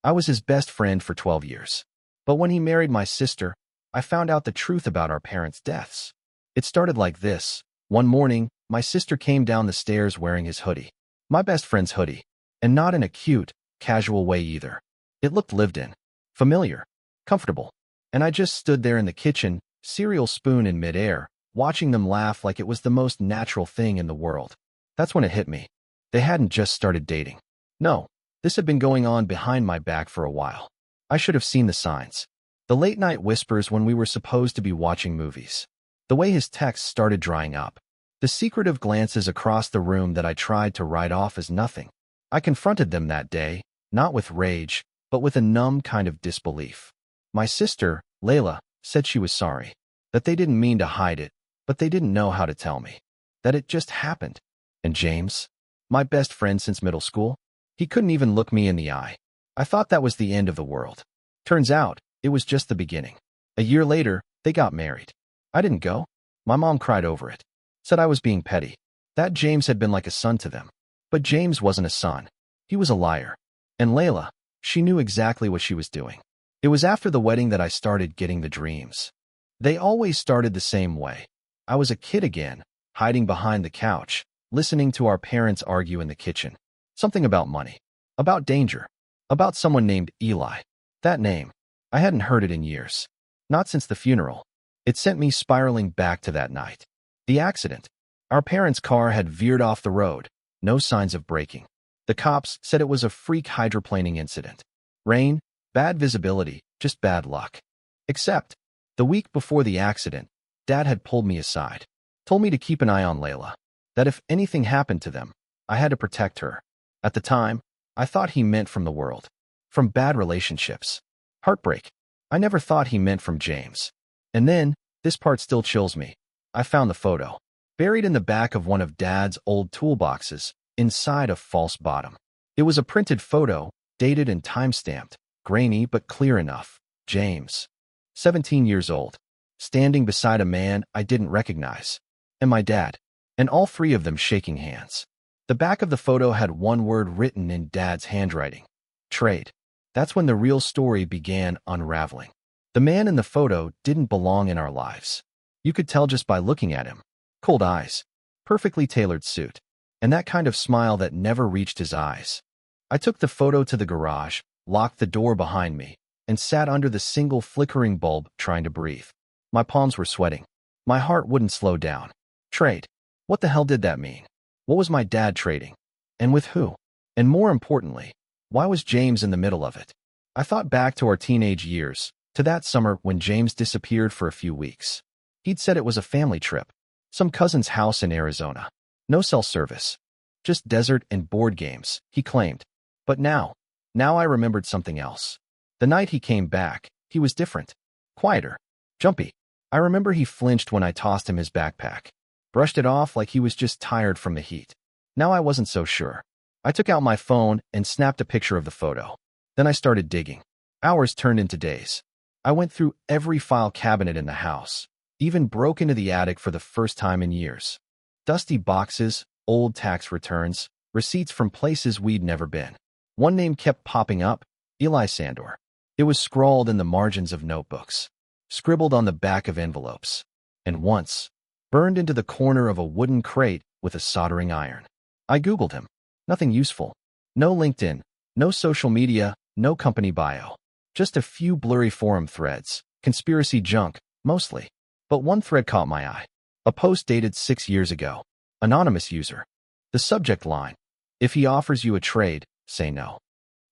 I was his best friend for 12 years. But when he married my sister, I found out the truth about our parents' deaths. It started like this. One morning, my sister came down the stairs wearing his hoodie. My best friend's hoodie. And not in a cute, casual way either. It looked lived in, familiar, comfortable. And I just stood there in the kitchen, cereal spoon in midair, watching them laugh like it was the most natural thing in the world. That's when it hit me. They hadn't just started dating. No, this had been going on behind my back for a while. I should have seen the signs. The late-night whispers when we were supposed to be watching movies. The way his texts started drying up. The secretive glances across the room that I tried to write off as nothing. I confronted them that day, not with rage, but with a numb kind of disbelief. My sister, Layla, said she was sorry. That they didn't mean to hide it, but they didn't know how to tell me. That it just happened. And James? My best friend since middle school? He couldn't even look me in the eye. I thought that was the end of the world. Turns out, it was just the beginning. A year later, they got married. I didn't go. My mom cried over it. Said I was being petty. That James had been like a son to them. But James wasn't a son. He was a liar. And Layla, she knew exactly what she was doing. It was after the wedding that I started getting the dreams. They always started the same way. I was a kid again, hiding behind the couch, listening to our parents argue in the kitchen. Something about money. About danger. About someone named Eli. That name. I hadn't heard it in years. Not since the funeral. It sent me spiraling back to that night. The accident. Our parents' car had veered off the road. No signs of braking. The cops said it was a freak hydroplaning incident. Rain, bad visibility, just bad luck. Except, the week before the accident, Dad had pulled me aside. Told me to keep an eye on Layla. That if anything happened to them, I had to protect her. At the time, I thought he meant from the world. From bad relationships. Heartbreak. I never thought he meant from James. And then, this part still chills me. I found the photo. Buried in the back of one of Dad's old toolboxes, inside a false bottom. It was a printed photo, dated and time-stamped, grainy but clear enough. James. 17 years old. Standing beside a man I didn't recognize. And my dad. And all three of them shaking hands. The back of the photo had one word written in Dad's handwriting. Trade. That's when the real story began unraveling. The man in the photo didn't belong in our lives. You could tell just by looking at him. Cold eyes. Perfectly tailored suit. And that kind of smile that never reached his eyes. I took the photo to the garage, locked the door behind me, and sat under the single flickering bulb trying to breathe. My palms were sweating. My heart wouldn't slow down. Trade. What the hell did that mean? What was my dad trading? And with who? And more importantly, why was James in the middle of it? I thought back to our teenage years, to that summer when James disappeared for a few weeks. He'd said it was a family trip. Some cousin's house in Arizona. No cell service. Just desert and board games, he claimed. But now I remembered something else. The night he came back, he was different. Quieter. Jumpy. I remember he flinched when I tossed him his backpack. Brushed it off like he was just tired from the heat. Now I wasn't so sure. I took out my phone and snapped a picture of the photo. Then I started digging. Hours turned into days. I went through every file cabinet in the house. Even broke into the attic for the first time in years. Dusty boxes, old tax returns, receipts from places we'd never been. One name kept popping up, Eli Sandor. It was scrawled in the margins of notebooks, scribbled on the back of envelopes, and once, burned into the corner of a wooden crate with a soldering iron. I Googled him. Nothing useful. No LinkedIn, no social media, no company bio. Just a few blurry forum threads, conspiracy junk, mostly. But one thread caught my eye. A post dated 6 years ago. Anonymous user. The subject line. If he offers you a trade, say no.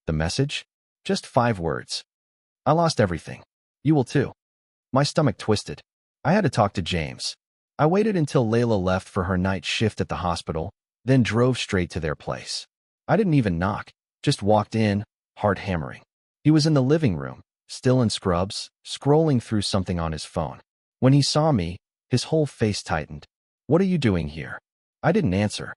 The message? Just 5 words. I lost everything. You will too. My stomach twisted. I had to talk to James. I waited until Layla left for her night shift at the hospital, then drove straight to their place. I didn't even knock, just walked in, heart hammering. He was in the living room, still in scrubs, scrolling through something on his phone. When he saw me, his whole face tightened. What are you doing here? I didn't answer.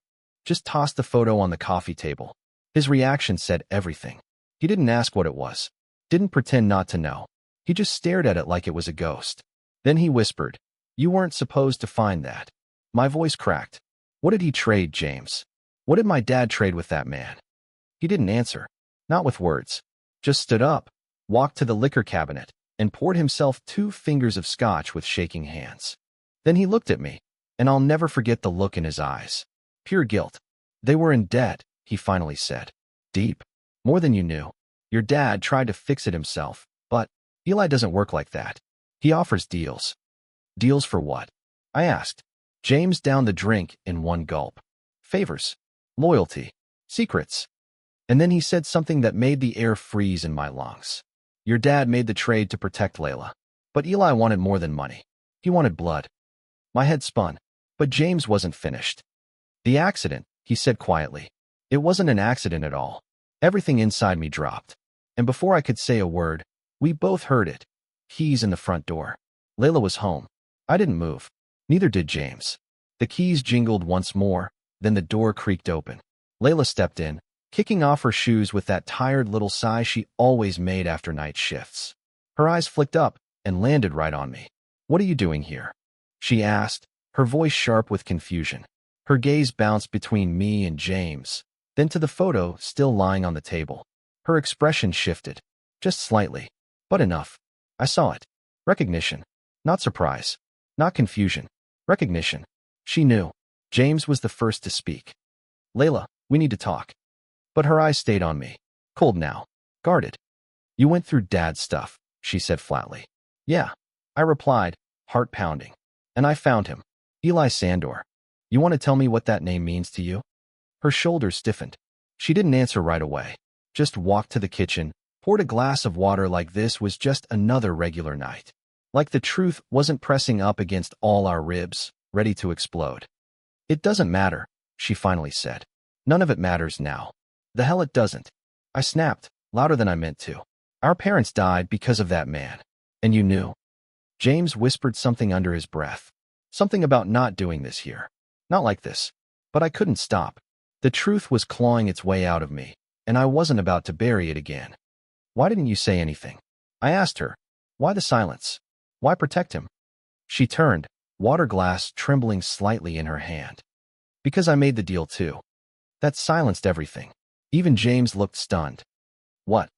Just tossed the photo on the coffee table. His reaction said everything. He didn't ask what it was. Didn't pretend not to know. He just stared at it like it was a ghost. Then he whispered, "You weren't supposed to find that." My voice cracked. What did he trade, James? What did my dad trade with that man? He didn't answer. Not with words. just stood up, walked to the liquor cabinet, and poured himself 2 fingers of scotch with shaking hands. Then he looked at me, and I'll never forget the look in his eyes. Pure guilt. They were in debt, he finally said. Deep. More than you knew. Your dad tried to fix it himself, but Eli doesn't work like that. He offers deals. Deals for what? I asked. James downed the drink in one gulp. Favors. Loyalty. Secrets. And then he said something that made the air freeze in my lungs. Your dad made the trade to protect Layla. But Eli wanted more than money. He wanted blood. My head spun. But James wasn't finished. The accident, he said quietly. It wasn't an accident at all. Everything inside me dropped. And before I could say a word, we both heard it. Keys in the front door. Layla was home. I didn't move. Neither did James. The keys jingled once more, then the door creaked open. Layla stepped in, kicking off her shoes with that tired little sigh she always made after night shifts. Her eyes flicked up and landed right on me. What are you doing here? She asked, her voice sharp with confusion. Her gaze bounced between me and James, then to the photo still lying on the table. Her expression shifted, just slightly, but enough. I saw it. Recognition. Not surprise. Not confusion. Recognition. She knew. James was the first to speak. Layla, we need to talk. But her eyes stayed on me. Cold now. Guarded. You went through Dad's stuff, she said flatly. Yeah. I replied, heart pounding. And I found him. Eli Sandor. You want to tell me what that name means to you? Her shoulders stiffened. She didn't answer right away. Just walked to the kitchen, poured a glass of water like this was just another regular night. Like the truth wasn't pressing up against all our ribs, ready to explode. It doesn't matter, she finally said. None of it matters now. The hell it doesn't. I snapped, louder than I meant to. Our parents died because of that man. And you knew. James whispered something under his breath. Something about not doing this here. Not like this. But I couldn't stop. The truth was clawing its way out of me, and I wasn't about to bury it again. Why didn't you say anything? I asked her. Why the silence? Why protect him? She turned, water glass trembling slightly in her hand. Because I made the deal too. That silenced everything. Even James looked stunned. What?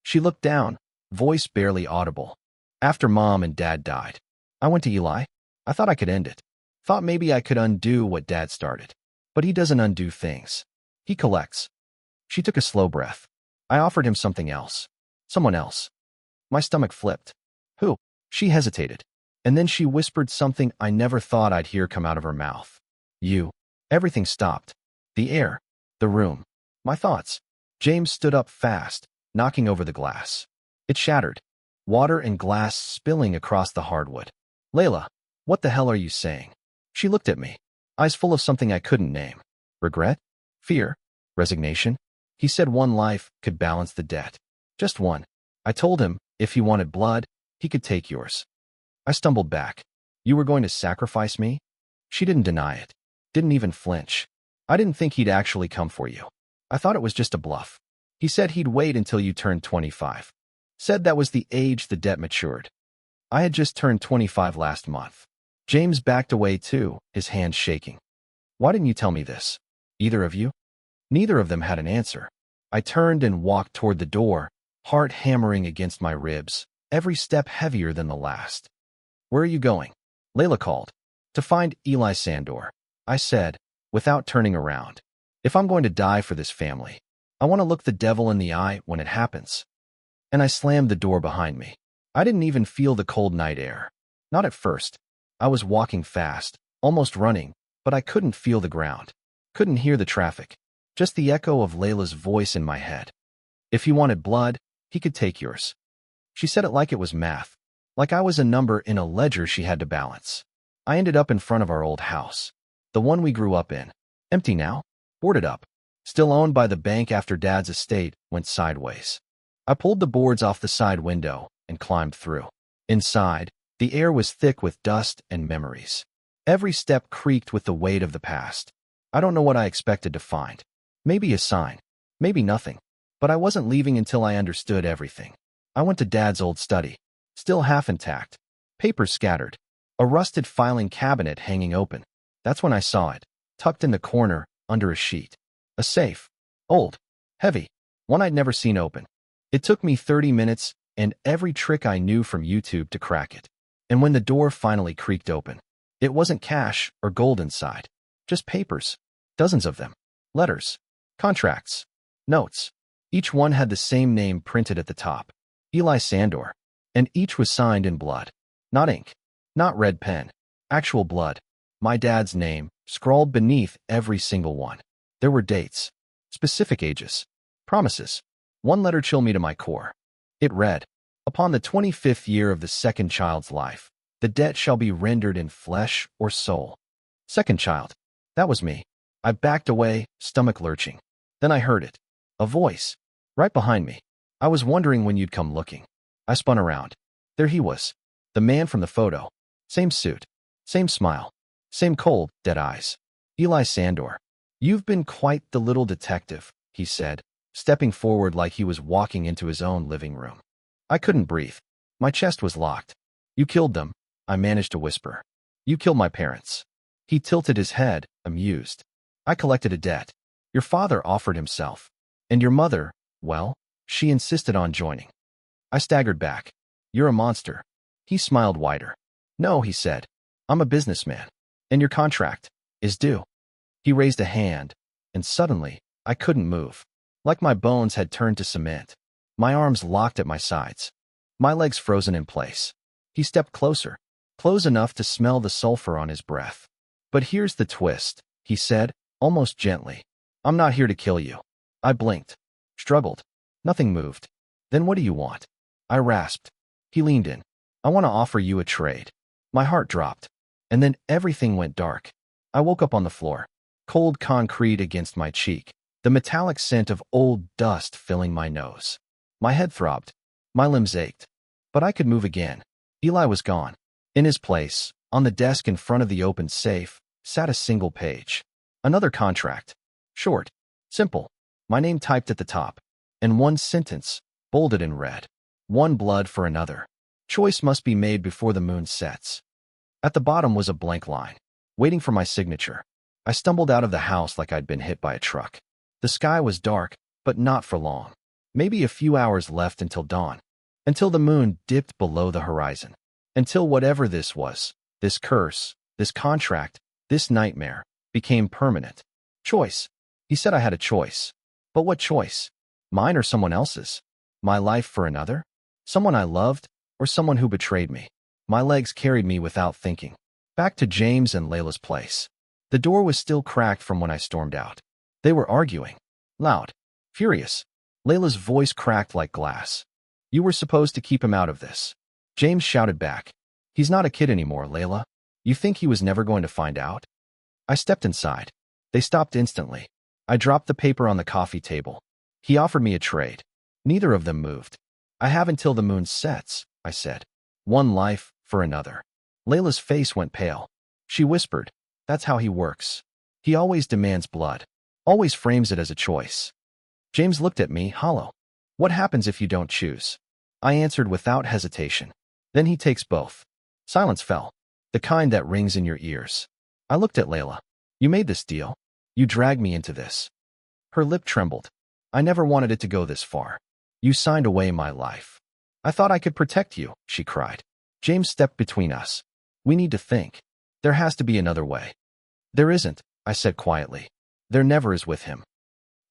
She looked down, voice barely audible. After Mom and Dad died, I went to Eli. I thought I could end it. Thought maybe I could undo what Dad started. But he doesn't undo things. He collects. She took a slow breath. I offered him something else. Someone else. My stomach flipped. Who? She hesitated. And then she whispered something I never thought I'd hear come out of her mouth. You. Everything stopped. The air. The room. My thoughts. James stood up fast, knocking over the glass. It shattered. Water and glass spilling across the hardwood. Layla, what the hell are you saying? She looked at me, eyes full of something I couldn't name. Regret? Fear? Resignation? He said one life could balance the debt. Just one. I told him, if he wanted blood, he could take yours. I stumbled back. You were going to sacrifice me? She didn't deny it. Didn't even flinch. I didn't think he'd actually come for you. I thought it was just a bluff. He said he'd wait until you turned 25. Said that was the age the debt matured. I had just turned 25 last month. James backed away too, his hands shaking. Why didn't you tell me this? Either of you? Neither of them had an answer. I turned and walked toward the door, heart hammering against my ribs, every step heavier than the last. Where are you going? Layla called. To find Eli Sandor, I said, without turning around. If I'm going to die for this family, I want to look the devil in the eye when it happens. And I slammed the door behind me. I didn't even feel the cold night air. Not at first. I was walking fast, almost running, but I couldn't feel the ground. Couldn't hear the traffic. Just the echo of Layla's voice in my head. If he wanted blood, he could take yours. She said it like it was math. Like I was a number in a ledger she had to balance. I ended up in front of our old house. The one we grew up in. Empty now. Boarded up. Still owned by the bank after Dad's estate went sideways. I pulled the boards off the side window and climbed through. Inside, the air was thick with dust and memories. Every step creaked with the weight of the past. I don't know what I expected to find. Maybe a sign. Maybe nothing. But I wasn't leaving until I understood everything. I went to Dad's old study. Still half intact. Papers scattered. A rusted filing cabinet hanging open. That's when I saw it. Tucked in the corner, under a sheet. A safe. Old. Heavy. One I'd never seen open. It took me 30 minutes and every trick I knew from YouTube to crack it. And when the door finally creaked open, it wasn't cash or gold inside, just papers, dozens of them, letters, contracts, notes. Each one had the same name printed at the top, Eli Sandor, and each was signed in blood. Not ink, not red pen, actual blood. My dad's name, scrawled beneath every single one. There were dates, specific ages, promises. One letter chilled me to my core. It read, "Upon the 25th year of the second child's life, the debt shall be rendered in flesh or soul." Second child. That was me. I backed away, stomach lurching. Then I heard it. A voice. Right behind me. I was wondering when you'd come looking. I spun around. There he was. The man from the photo. Same suit. Same smile. Same cold, dead eyes. Eli Sandor. "You've been quite the little detective," he said, stepping forward like he was walking into his own living room. I couldn't breathe. My chest was locked. "You killed them," I managed to whisper. "You killed my parents." He tilted his head, amused. "I collected a debt. Your father offered himself. And your mother, well, she insisted on joining." I staggered back. "You're a monster." He smiled wider. "No," he said. "I'm a businessman. And your contract is due." He raised a hand, and suddenly, I couldn't move. Like my bones had turned to cement. My arms locked at my sides. My legs frozen in place. He stepped closer, close enough to smell the sulfur on his breath. "But here's the twist," he said, almost gently. "I'm not here to kill you." I blinked, struggled. Nothing moved. "Then what do you want?" I rasped. He leaned in. "I want to offer you a trade." My heart dropped. And then everything went dark. I woke up on the floor, cold concrete against my cheek, the metallic scent of old dust filling my nose. My head throbbed. My limbs ached. But I could move again. Eli was gone. In his place, on the desk in front of the open safe, sat a single page. Another contract. Short. Simple. My name typed at the top. And one sentence, bolded in red. "One blood for another. Choice must be made before the moon sets." At the bottom was a blank line, waiting for my signature. I stumbled out of the house like I'd been hit by a truck. The sky was dark, but not for long. Maybe a few hours left until dawn. Until the moon dipped below the horizon. Until whatever this was, this curse, this contract, this nightmare, became permanent. Choice. He said I had a choice. But what choice? Mine or someone else's? My life for another? Someone I loved, or someone who betrayed me? My legs carried me without thinking. Back to James and Layla's place. The door was still cracked from when I stormed out. They were arguing. Loud. Furious. Layla's voice cracked like glass. "You were supposed to keep him out of this." James shouted back. "He's not a kid anymore, Layla. You think he was never going to find out?" I stepped inside. They stopped instantly. I dropped the paper on the coffee table. He offered me a trade. Neither of them moved. "I have until the moon sets," I said. "One life for another." Layla's face went pale. She whispered, "That's how he works. He always demands blood. Always frames it as a choice." James looked at me, hollow. "What happens if you don't choose?" I answered without hesitation. "Then he takes both." Silence fell. The kind that rings in your ears. I looked at Layla. "You made this deal. You dragged me into this." Her lip trembled. "I never wanted it to go this far. You signed away my life." "I thought I could protect you," she cried. James stepped between us. "We need to think. There has to be another way." "There isn't," I said quietly. "There never is with him."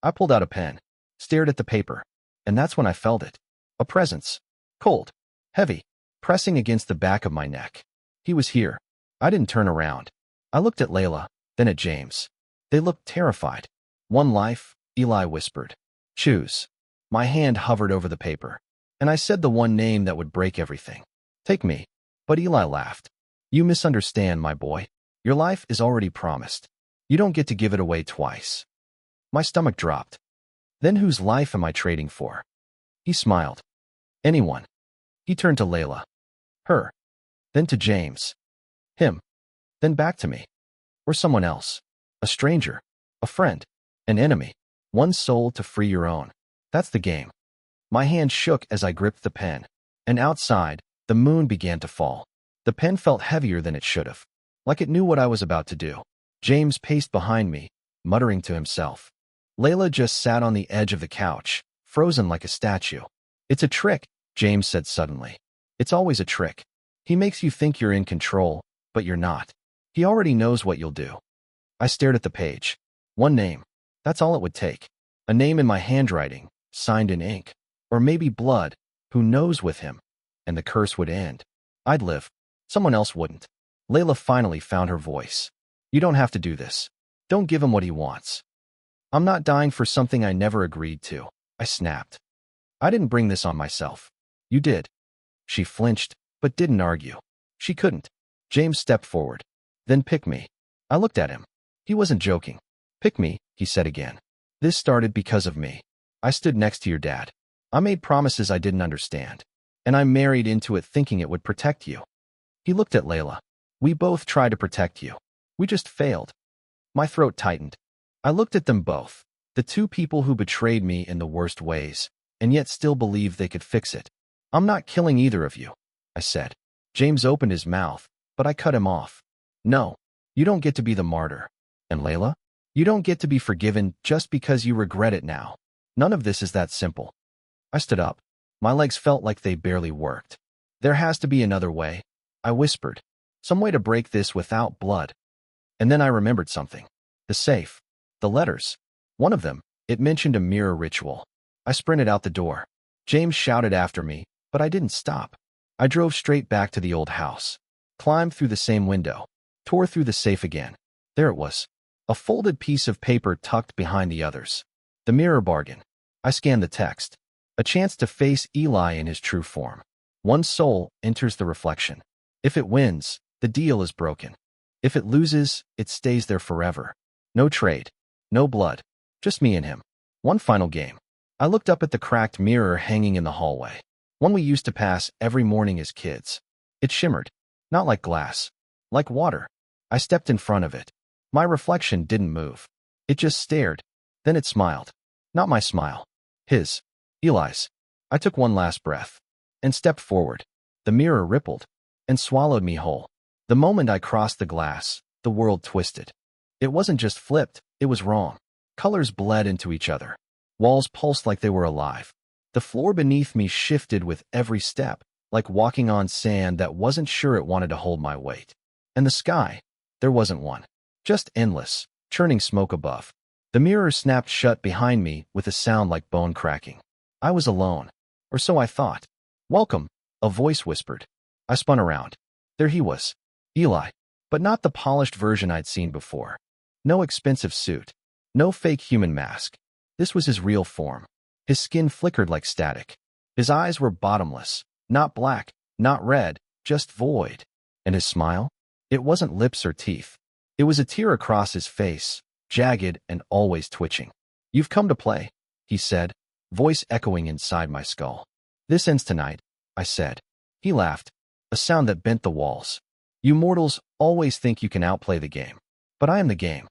I pulled out a pen, stared at the paper, and that's when I felt it. A presence. Cold. Heavy. Pressing against the back of my neck. He was here. I didn't turn around. I looked at Layla, then at James. They looked terrified. "One life," Eli whispered. "Choose." My hand hovered over the paper, and I said the one name that would break everything. "Take me." But Eli laughed. "You misunderstand, my boy. Your life is already promised. You don't get to give it away twice." My stomach dropped. "Then whose life am I trading for?" He smiled. "Anyone." He turned to Layla. "Her." Then to James. "Him." Then back to me. Or someone else. A stranger. A friend. An enemy. One soul to free your own. That's the game. My hand shook as I gripped the pen. And outside, the moon began to fall. The pen felt heavier than it should have. Like it knew what I was about to do. James paced behind me, muttering to himself. Layla just sat on the edge of the couch, frozen like a statue. It's a trick, James said suddenly. It's always a trick. He makes you think you're in control, but you're not. He already knows what you'll do. I stared at the page. One name. That's all it would take. A name in my handwriting, signed in ink. Or maybe blood, who knows with him. And the curse would end. I'd live. Someone else wouldn't. Layla finally found her voice. You don't have to do this. Don't give him what he wants. I'm not dying for something I never agreed to, I snapped. I didn't bring this on myself. You did. She flinched, but didn't argue. She couldn't. James stepped forward. Then pick me. I looked at him. He wasn't joking. Pick me, he said again. This started because of me. I stood next to your dad. I made promises I didn't understand. And I married into it thinking it would protect you. He looked at Layla. We both tried to protect you. We just failed. My throat tightened. I looked at them both, the two people who betrayed me in the worst ways, and yet still believed they could fix it. I'm not killing either of you, I said. James opened his mouth, but I cut him off. No, you don't get to be the martyr. And Layla? You don't get to be forgiven just because you regret it now. None of this is that simple. I stood up. My legs felt like they barely worked. There has to be another way, I whispered. Some way to break this without blood. And then I remembered something. The safe. The letters. One of them, it mentioned a mirror ritual. I sprinted out the door. James shouted after me, but I didn't stop. I drove straight back to the old house. Climbed through the same window. Tore through the safe again. There it was. A folded piece of paper tucked behind the others. The mirror bargain. I scanned the text. A chance to face Eli in his true form. One soul enters the reflection. If it wins, the deal is broken. If it loses, it stays there forever. No trade. No blood. Just me and him. One final game. I looked up at the cracked mirror hanging in the hallway. One we used to pass every morning as kids. It shimmered. Not like glass. Like water. I stepped in front of it. My reflection didn't move. It just stared. Then it smiled. Not my smile. His. Eli's. I took one last breath. And stepped forward. The mirror rippled. And swallowed me whole. The moment I crossed the glass, the world twisted. It wasn't just flipped, it was wrong. Colors bled into each other. Walls pulsed like they were alive. The floor beneath me shifted with every step, like walking on sand that wasn't sure it wanted to hold my weight. And the sky, there wasn't one. Just endless, churning smoke above. The mirror snapped shut behind me with a sound like bone cracking. I was alone. Or so I thought. Welcome, a voice whispered. I spun around. There he was. Eli. But not the polished version I'd seen before. No expensive suit. No fake human mask. This was his real form. His skin flickered like static. His eyes were bottomless. Not black, not red, just void. And his smile? It wasn't lips or teeth. It was a tear across his face, jagged and always twitching. You've come to play, he said, voice echoing inside my skull. This ends tonight, I said. He laughed, a sound that bent the walls. You mortals always think you can outplay the game. But I am the game.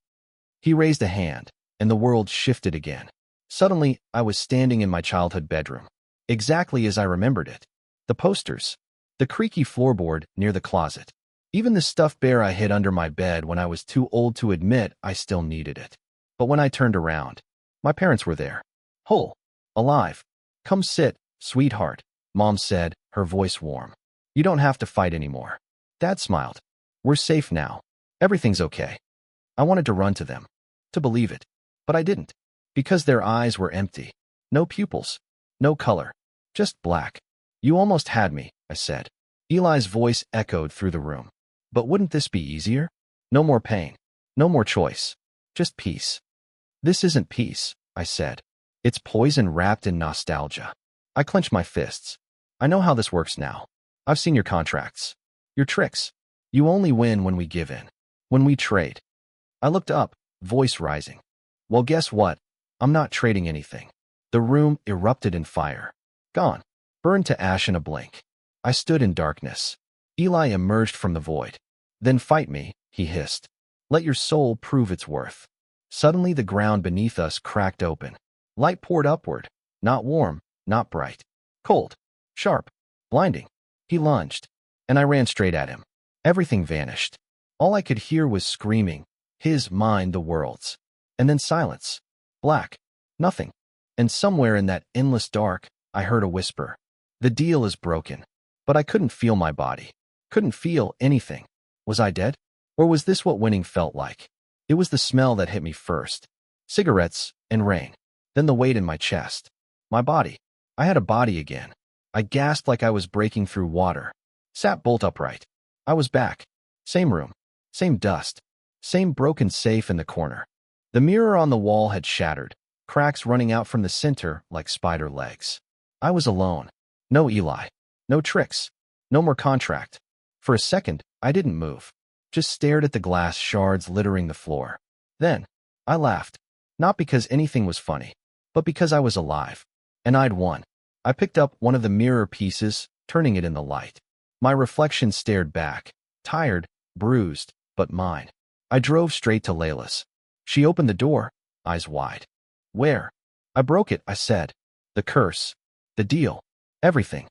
He raised a hand, and the world shifted again. Suddenly, I was standing in my childhood bedroom. Exactly as I remembered it. The posters. The creaky floorboard near the closet. Even the stuffed bear I hid under my bed when I was too old to admit I still needed it. But when I turned around, my parents were there. Whole. Alive. Come sit, sweetheart, Mom said, her voice warm. You don't have to fight anymore. Dad smiled. We're safe now. Everything's okay. I wanted to run to them. To believe it. But I didn't. Because their eyes were empty. No pupils. No color. Just black. You almost had me, I said. Eli's voice echoed through the room. But wouldn't this be easier? No more pain. No more choice. Just peace. This isn't peace, I said. It's poison wrapped in nostalgia. I clenched my fists. I know how this works now. I've seen your contracts. Your tricks. You only win when we give in. When we trade. I looked up, voice rising. Well, guess what? I'm not trading anything. The room erupted in fire. Gone. Burned to ash in a blink. I stood in darkness. Eli emerged from the void. Then fight me, he hissed. Let your soul prove its worth. Suddenly the ground beneath us cracked open. Light poured upward. Not warm, not bright. Cold. Sharp. Blinding. He lunged. And I ran straight at him. Everything vanished. All I could hear was screaming. His, mine, the world's. And then silence. Black. Nothing. And somewhere in that endless dark, I heard a whisper. The deal is broken. But I couldn't feel my body. Couldn't feel anything. Was I dead? Or was this what winning felt like? It was the smell that hit me first. Cigarettes and rain. Then the weight in my chest. My body. I had a body again. I gasped like I was breaking through water. Sat bolt upright. I was back. Same room. Same dust. Same broken safe in the corner. The mirror on the wall had shattered, cracks running out from the center like spider legs. I was alone. No Eli. No tricks. No more contract. For a second, I didn't move. Just stared at the glass shards littering the floor. Then, I laughed. Not because anything was funny, but because I was alive. And I'd won. I picked up one of the mirror pieces, turning it in the light. My reflection stared back, tired, bruised, but mine. I drove straight to Layla's. She opened the door, eyes wide. Where? I broke it, I said. The curse. The deal. Everything.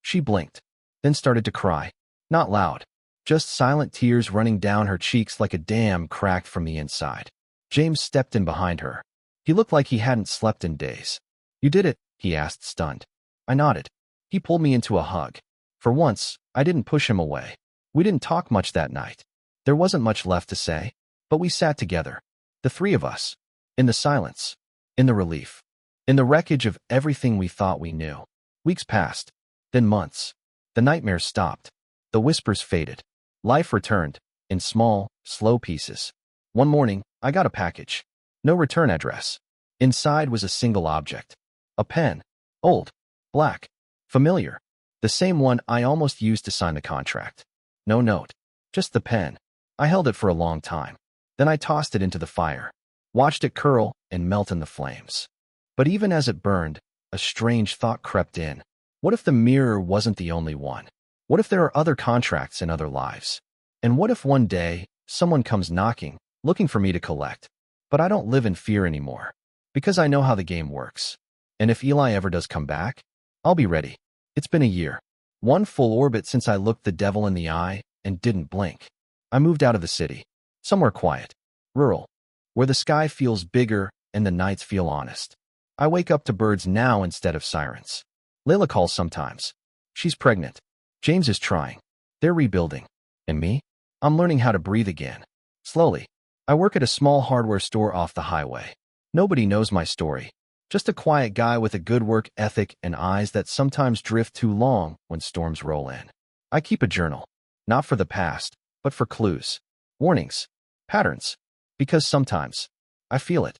She blinked, then started to cry. Not loud. Just silent tears running down her cheeks like a dam cracked from the inside. James stepped in behind her. He looked like he hadn't slept in days. You did it, he asked, stunned. I nodded. He pulled me into a hug. For once, I didn't push him away. We didn't talk much that night. There wasn't much left to say, but we sat together. The three of us. In the silence. In the relief. In the wreckage of everything we thought we knew. Weeks passed. Then months. The nightmares stopped. The whispers faded. Life returned, in small, slow pieces. One morning, I got a package. No return address. Inside was a single object. A pen. Old. Black. Familiar. The same one I almost used to sign the contract. No note. Just the pen. I held it for a long time. Then I tossed it into the fire. Watched it curl and melt in the flames. But even as it burned, a strange thought crept in. What if the mirror wasn't the only one? What if there are other contracts in other lives? And what if one day, someone comes knocking, looking for me to collect? But I don't live in fear anymore. Because I know how the game works. And if Eli ever does come back, I'll be ready. It's been a year. One full orbit since I looked the devil in the eye and didn't blink. I moved out of the city. Somewhere quiet. Rural. Where the sky feels bigger and the nights feel honest. I wake up to birds now instead of sirens. Layla calls sometimes. She's pregnant. James is trying. They're rebuilding. And me? I'm learning how to breathe again. Slowly. I work at a small hardware store off the highway. Nobody knows my story. Just a quiet guy with a good work ethic and eyes that sometimes drift too long when storms roll in. I keep a journal. Not for the past, but for clues. Warnings. Patterns. Because sometimes, I feel it.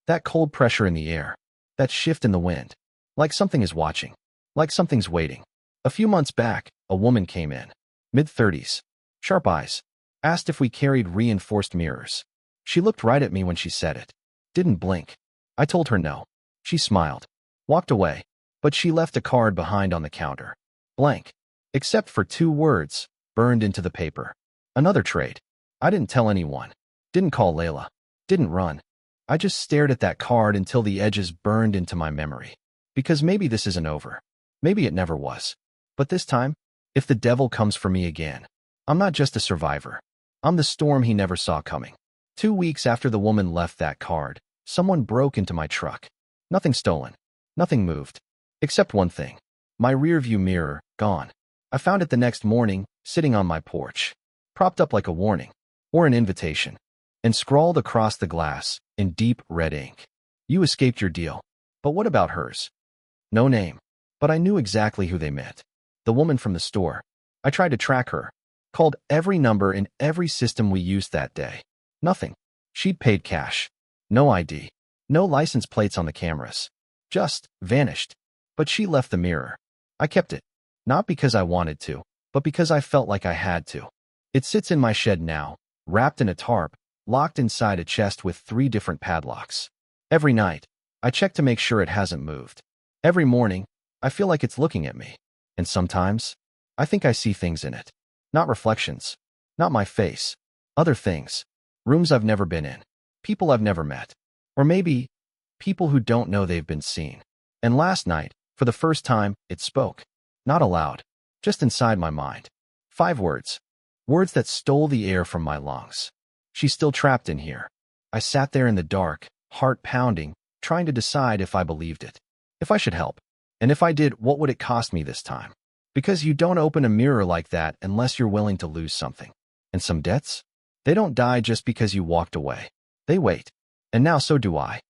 That cold pressure in the air. That shift in the wind. Like something is watching. Like something's waiting. A few months back, a woman came in. Mid-30s. Sharp eyes. Asked if we carried reinforced mirrors. She looked right at me when she said it. Didn't blink. I told her no. She smiled. Walked away. But she left a card behind on the counter. Blank. Except for 2 words, burned into the paper. Another trade. I didn't tell anyone. Didn't call Layla. Didn't run. I just stared at that card until the edges burned into my memory. Because maybe this isn't over. Maybe it never was. But this time, if the devil comes for me again, I'm not just a survivor. I'm the storm he never saw coming. 2 weeks after the woman left that card, someone broke into my truck. Nothing stolen. Nothing moved. Except one thing. My rearview mirror, gone. I found it the next morning, sitting on my porch. Propped up like a warning. Or an invitation. And scrawled across the glass, in deep red ink. You escaped your deal. But what about hers? No name. But I knew exactly who they meant. The woman from the store. I tried to track her. Called every number in every system we used that day. Nothing. She'd paid cash. No ID. No license plates on the cameras. Just vanished. But she left the mirror. I kept it. Not because I wanted to, but because I felt like I had to. It sits in my shed now, wrapped in a tarp, locked inside a chest with 3 different padlocks. Every night, I check to make sure it hasn't moved. Every morning, I feel like it's looking at me. And sometimes, I think I see things in it. Not reflections. Not my face. Other things. Rooms I've never been in. People I've never met. Or maybe, people who don't know they've been seen. And last night, for the first time, it spoke. Not aloud. Just inside my mind. 5 words. Words that stole the air from my lungs. She's still trapped in here. I sat there in the dark, heart pounding, trying to decide if I believed it. If I should help. And if I did, what would it cost me this time? Because you don't open a mirror like that unless you're willing to lose something. And some debts? They don't die just because you walked away. They wait. And now so do I.